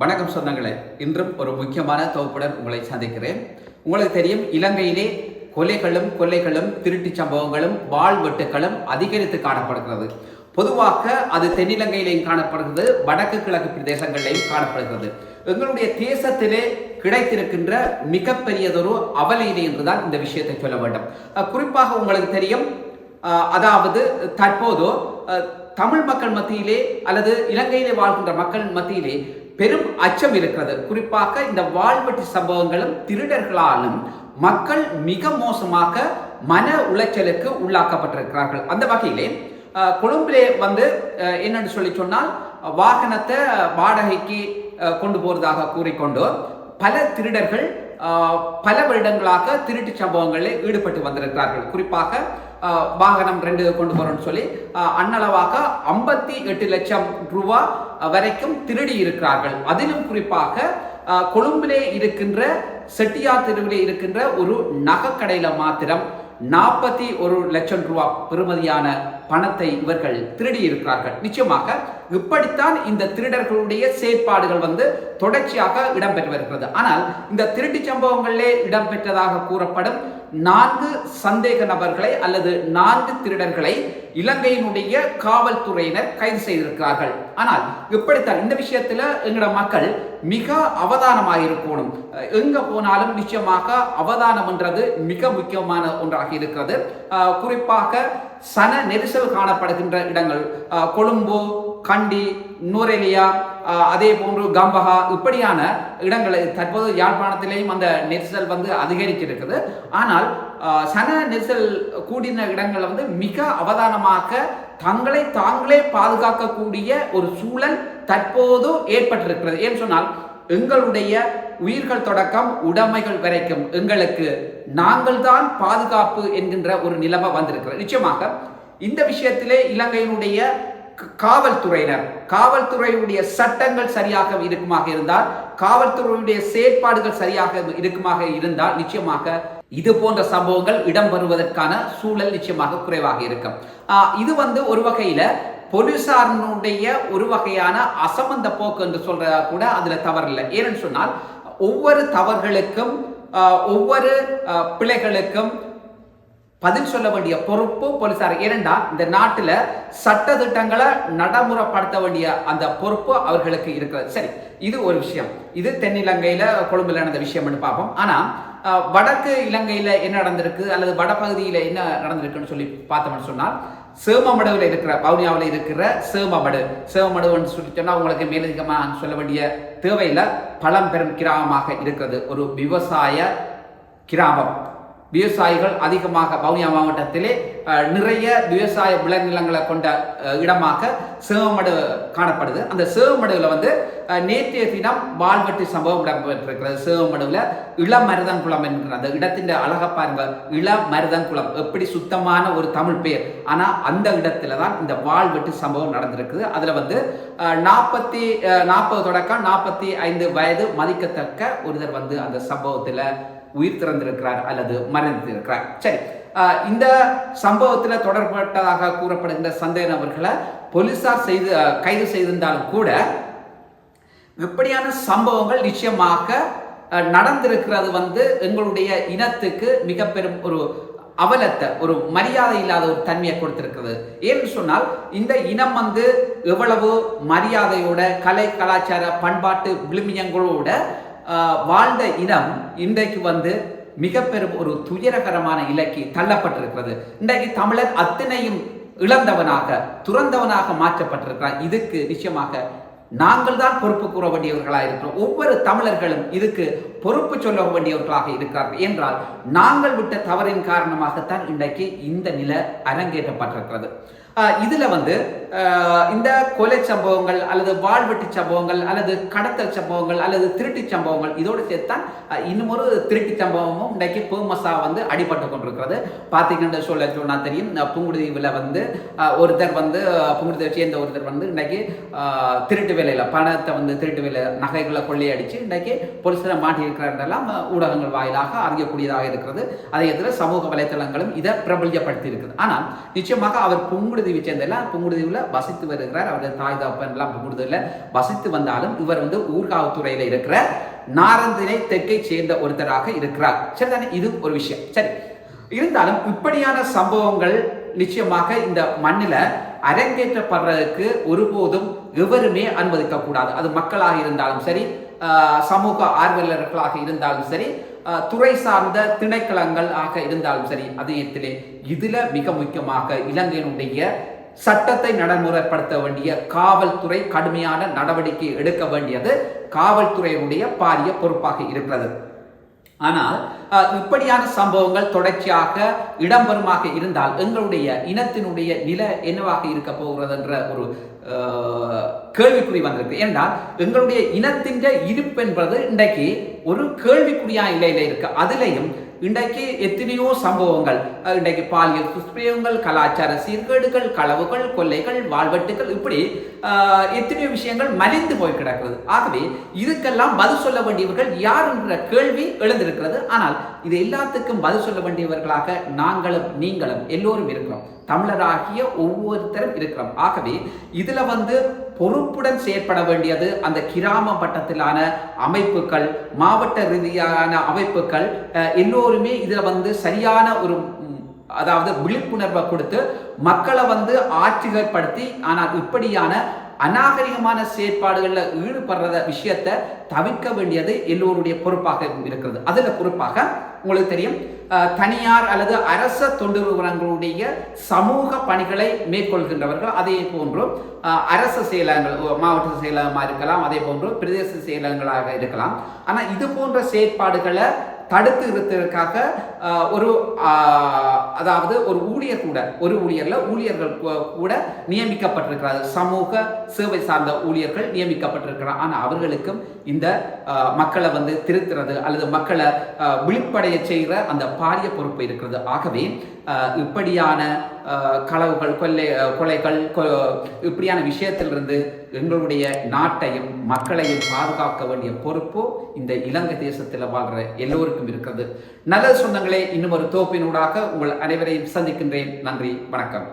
வணக்கம் சொந்தங்களே, இன்றும் ஒரு முக்கியமான தொகுப்புடன் உங்களை சந்திக்கிறேன். உங்களுக்கு தெரியும், இலங்கையிலே கொலைகளும் திருட்டு சம்பவங்களும் வாழ்வெட்டுகளும் அதிகரித்து காணப்படுகிறது. பொதுவாக அது தென்னிலங்கையிலேயும் காணப்படுகிறது, வடக்கு கிழக்கு பிரதேசங்களிலேயும் காணப்படுகிறது. எங்களுடைய தேசத்திலே கிடைத்திருக்கின்ற மிகப்பெரியதொரு அவலையிலே என்றுதான் இந்த விஷயத்தை சொல்ல வேண்டும். குறிப்பாக உங்களுக்கு தெரியும், அதாவது தற்போது தமிழ் மக்கள் மத்தியிலே அல்லது இலங்கையிலே வாழ்கின்ற மக்கள் மத்தியிலே பெரும் அச்சம் இருக்கிறது. குறிப்பாக இந்த வாழ்வெட்டு சம்பவங்களும் திருடர்களாலும் மக்கள் மிக மோசமாக மன உளைச்சலுக்கு உள்ளாக்கப்பட்டிருக்கிறார்கள். அந்த வகையிலே கொழும்பிலே என்னன்னு சொல்லி சொன்னால், வாகனத்தை வாடகைக்கு கொண்டு போறதாக கூறிக்கொண்டு பல திருடர்கள் பல வருடங்களாக திருட்டு சம்பவங்களில் ஈடுபட்டு வந்திருக்கிறார்கள். குறிப்பாக வாகனம் 2 கொண்டு போறோம்னு சொல்லி அன்னளவாக 58 லட்சம் ரூபாய் வரைக்கும் திருடி இருக்கிறார்கள். அதிலும் குறிப்பாக கொழும்பிலே இருக்கின்ற செட்டியார் தெருவிலே இருக்கின்ற ஒரு நகைக்கடையில மாத்திரம் 41 லட்சம் ரூபாய் பெறுமதியான பணத்தை இவர்கள் திருடி இருக்கிறார்கள். நிச்சயமாக இப்படித்தான் இந்த திருடர்களுடைய செயற்பாடுகள் தொடர்ச்சியாக இடம்பெற்று வருகிறது. ஆனால் இந்த திருட்டு சம்பவங்களிலே இடம்பெற்றதாக கூறப்படும் 4 சந்தேக நபர்களை அல்லது 4 திருடர்களை இலங்கையினுடைய காவல்துறையினர் கைது செய்திருக்கிறார்கள். ஆனால் இப்படித்தான் இந்த விஷயத்துல எங்களோட மக்கள் மிக அவதானமாக இருக்கணும். எங்க போனாலும் நிச்சயமாக அவதானம் என்றது மிக முக்கியமான ஒன்றாக இருக்கிறது. குறிப்பாக சன நெரிசல் காணப்படுகின்ற இடங்கள் கொழும்பு, கண்டி, நூரெலியா, அதே போன்று கம்பஹா இப்படியான இடங்கள் தற்போது யாழ்ப்பாணத்திலேயும் அந்த நெரிசல் அதிகரிச்சிருக்குது. ஆனால் சன நெரிசல் கூடின இடங்கள் மிக அவதானமாக தங்களை தாங்களே பாதுகாக்கக்கூடிய ஒரு சூழல் தற்போது ஏற்பட்டிருக்கிறது. ஏன்னு சொன்னால், எங்களுடைய உயிர்கள் தொடக்கம் உடைமைகள் வரைக்கும் எங்களுக்கு நாங்கள் தான் பாதுகாப்பு என்கின்ற ஒரு நிலைமை வந்திருக்கிறது. நிச்சயமாக இந்த விஷயத்திலே இலங்கையினுடைய காவல்துறையுடைய சட்டங்கள் சரியாக இருக்குமாக இருந்தால், காவல்துறையுடைய செயற்பாடுகள் சரியாக இருக்குமாக இருந்தால் நிச்சயமாக இது போன்ற சம்பவங்கள் இடம்பெறுவதற்கான சூழல் நிச்சயமாக குறைவாக இருக்கும். இது ஒரு வகையில போலீசாரனுடைய ஒரு வகையான அசம்பந்த போக்கு என்று சொல்ற கூட அதுல தவறில்லை. ஏன்னு சொன்னால், ஒவ்வொரு தவறுகளுக்கும் ஒவ்வொரு பிழைகளுக்கும் பதில் சொல்ல வேண்டிய பொறுப்பு போலீசார். ஏனென்றால் இந்த நாட்டில் சட்ட திட்டங்களை நடைமுறைப்படுத்த வேண்டிய அந்த பொறுப்பு அவர்களுக்கு இருக்கிறது. சரி, இது ஒரு விஷயம். இது தென்னிலங்கையில கொழும்புல நடந்த விஷயம் பார்ப்போம். ஆனா வடக்கு இலங்கையில என்ன நடந்திருக்கு அல்லது வடபகுதியில என்ன நடந்திருக்குன்னு சொல்லி பார்த்தோம்னு சொன்னால், சேமமடுவில் இருக்கிற வவுனியாவில் இருக்கிற சேமமடுன்னு சொல்லி சொன்னா உங்களுக்கு மேலதிகமாக சொல்ல வேண்டிய தேவையில்லை. பழம்பெரும் கிராமமாக இருக்கிறது, ஒரு விவசாய கிராமம். விவசாயிகள் அதிகமாக வவுனியா மாவட்டத்திலே நிறைய விவசாய விளைநிலங்களை கொண்ட இடமாக சேமமடு காணப்படுது. அந்த சேமமடுவில் நேற்றைய தினம் வாழ்வெட்டு சம்பவம் இடம்பெற்றிருக்கிறது. சேமமடுவில் இளமருதன்குளம் என்கிற அந்த இடத்தின் அழகா பாருங்க, இளமருதன்குளம், எப்படி சுத்தமான ஒரு தமிழ் பெயர். ஆனா அந்த இடத்துல தான் இந்த வாழ்வெட்டு சம்பவம் நடந்திருக்குது. அதுல 40 தொடக்கம் 45 வயது மதிக்கத்தக்க ஒருத்தர் அந்த சம்பவத்துல உயிர் திறந்திருக்கிறார் அல்லது மறைந்திருக்கிறார். சரி, இந்த சம்பவத்தில் தொடர்பட்டதாக கூறப்படுகின்ற சந்தேக நபர்களை போலீசார் கைது செய்திருந்தாலும் கூட இப்படியான சம்பவங்கள் நிச்சயமாக நடந்திருக்கிறது எங்களுடைய இனத்துக்கு மிக பெரும் ஒரு அவலத்தை, ஒரு மரியாதை இல்லாத ஒரு தன்மையை கொடுத்திருக்கிறது. ஏன்னு சொன்னால், இந்த இனம் எவ்வளவு மரியாதையோட கலை கலாச்சார பண்பாட்டு விழுமியங்களோட வாழ்ந்த இனம் இன்றைக்கு மிக பெரும் ஒரு துயரகரமான இலக்கி தள்ளப்பட்டிருக்கிறது. இன்றைக்கு தமிழர் அத்தனையும் இழந்தவனாக துறந்தவனாக மாற்றப்பட்டிருக்கிறார். இதுக்கு நிச்சயமாக நாங்கள் தான் பொறுப்பு கூற வேண்டியவர்களாக இருக்கிறோம். ஒவ்வொரு தமிழர்களும் இதுக்கு பொறுப்பு சொல்ல வேண்டியவர்களாக இருக்கிறார்கள். என்றால் நாங்கள் விட்ட தவறின் காரணமாகத்தான் இன்றைக்கு இந்த நிலை அரங்கேற்றப்பட்டிருக்கிறது. இதுல இந்த கொலை சம்பவங்கள் அல்லது வாழ்வெட்டு சம்பவங்கள் அல்லது கடத்தல் சம்பவங்கள் அல்லது திருட்டு சம்பவங்கள் இதோடு சேர்த்தான் இன்னும் ஒரு திருட்டு சம்பவமும் இன்றைக்கு பேமஸா அடிபட்டு கொண்டிருக்கிறது. பார்த்தீங்கன்னு சொன்னா தெரியும், புங்குடுதீவில் ஒருத்தர் புங்குடுதீவை சேர்ந்த ஒருத்தர் இன்றைக்கு திருட்டு வேலையில பணத்தை திருட்டு வேலை நகைகளை கொள்ளையடிச்சு இன்றைக்கு போலீஸில் மாட்டியிருக்கிறாரெல்லாம் ஊடகங்கள் வாயிலாக அறியக்கூடியதாக இருக்கிறது. அதே இடத்துல சமூக வலைத்தளங்களும் இதை பிரபல்யப்படுத்தி இருக்குது. ஆனால் நிச்சயமாக அவர் புங்குடுதீவை சேர்ந்தெல்லாம் புங்குடுதீவில் இலங்கைக்குள்ள வசித்து வருகிறார். அவரது தாய் தகப்பன் எல்லாம் கூடுதல வசித்து வந்தாலும் இவர் ஊர்காவத்துறையில இருக்கிற நாரந்தினை தெற்கை சேர்ந்த ஒருத்தராக இருக்கிறார். சரிதானே, இது ஒரு விஷயம். சரி, இருந்தாலும் இப்படியான சம்பவங்கள் நிச்சயமாக இந்த மண்ணில அரங்கேற்றப்படுறதுக்கு ஒருபோதும் எவருமே அனுமதிக்க கூடாது. அது மக்களாக இருந்தாலும் சரி, சமூக ஆர்வலர்களாக இருந்தாலும் சரி, துறை சார்ந்த திணைக்களங்கள் ஆக இருந்தாலும் சரி. அதே இதுல மிக முக்கியமாக இலங்கையினுடைய சட்டத்தை நடைமுறைப்படுத்த வேண்டிய காவல்துறை கடுமையான நடவடிக்கை எடுக்க வேண்டியது காவல்துறையினுடைய பாரிய பொறுப்பாக இருக்கிறது. ஆனால் இப்படியான சம்பவங்கள் தொடர்ச்சியாக இடம்பெறுமாக இருந்தால் எங்களுடைய இனத்தினுடைய நில என்னவாக இருக்க போகிறது என்ற ஒரு கேள்விக்குறி வந்திருக்கு. என்றால் எங்களுடைய இனத்தின் இருப்பு என்பது இன்றைக்கு ஒரு கேள்விக்குறியா இல்லையில இருக்கு. அதிலையும் இன்றைக்கு எத்தனையோ சம்பவங்கள், இன்றைக்கு பாலியல் துஷ்பிரயோகங்கள், கலாச்சார சீர்கேடுகள், களவுகள், கொள்ளைகள், வாழ்வெட்டுகள், இப்படி எத்தனையோ விஷயங்கள் மலிந்து போய் கிடக்கிறது. ஆகவே இதுக்கெல்லாம் பதில் சொல்ல வேண்டியவர்கள் யார் என்ற கேள்வி எழுந்திருக்கிறது. ஆனால் இது எல்லாத்துக்கும் பதில் சொல்ல வேண்டியவர்களாக நாங்களும் நீங்களும் எல்லோரும் இருக்கிறோம். தமிழராகிய ஒவ்வொருத்தரும் இருக்கிறோம். ஆகவே இதுல பொறுப்புடன் செயற்பட வேண்டியது அந்த கிராம மட்டத்திலான அமைப்புகள், மாவட்ட ரீதியான அமைப்புகள் எல்லோருமே இதுல சரியான ஒரு அதாவது விழிப்புணர்வை கொடுத்து மக்களை ஆட்சிகப்படுத்தி, ஆனால் இப்படியான அநாகரிகமான செயற்பாடுகளில் ஈடுபடுற விஷயத்தை தவிர்க்க வேண்டியது எல்லோருடைய பொறுப்பாக இருக்கிறது. அதுல குறிப்பாக உங்களுக்கு தெரியும், தனியார் அல்லது அரச தொண்டு நிறுவனங்களுடைய சமூக பணிகளை மேற்கொள்கின்றவர்கள், அதே போன்று அரசு செயலகங்கள், மாவட்ட செயலகமாக இருக்கலாம், அதே போன்று பிரதேச செயலகங்களாக இருக்கலாம். ஆனால் இது போன்ற செயற்பாடுகளை தடுத்து நிறுத்துவதற்காக அதாவது ஒரு ஊழியர்கள் கூட நியமிக்கப்பட்டிருக்கிறார். சமூக சேவை சார்ந்த ஊழியர்கள் நியமிக்கப்பட்டிருக்கிறார். ஆனால் அவர்களுக்கும் இந்த மக்களை திருத்துறது அல்லது மக்களை விழிப்படைய செய்கிற அந்த பாரிய பொறுப்பு இருக்கிறது. ஆகவே இப்படியான களவுகள், கொலைகள், இப்படியான விஷயத்திலிருந்து எங்களுடைய நாட்டையும் மக்களையும் பாதுகாக்க வேண்டிய பொறுப்பு இந்த இலங்கை தேசத்தில் வாழ்கிற எல்லோருக்கும் இருக்கிறது. நல்ல சொந்தங்களே, இன்னும் ஒரு தோப்பினூடாக உங்கள் அனைவரையும் சந்திக்கின்றேன். நன்றி, வணக்கம்.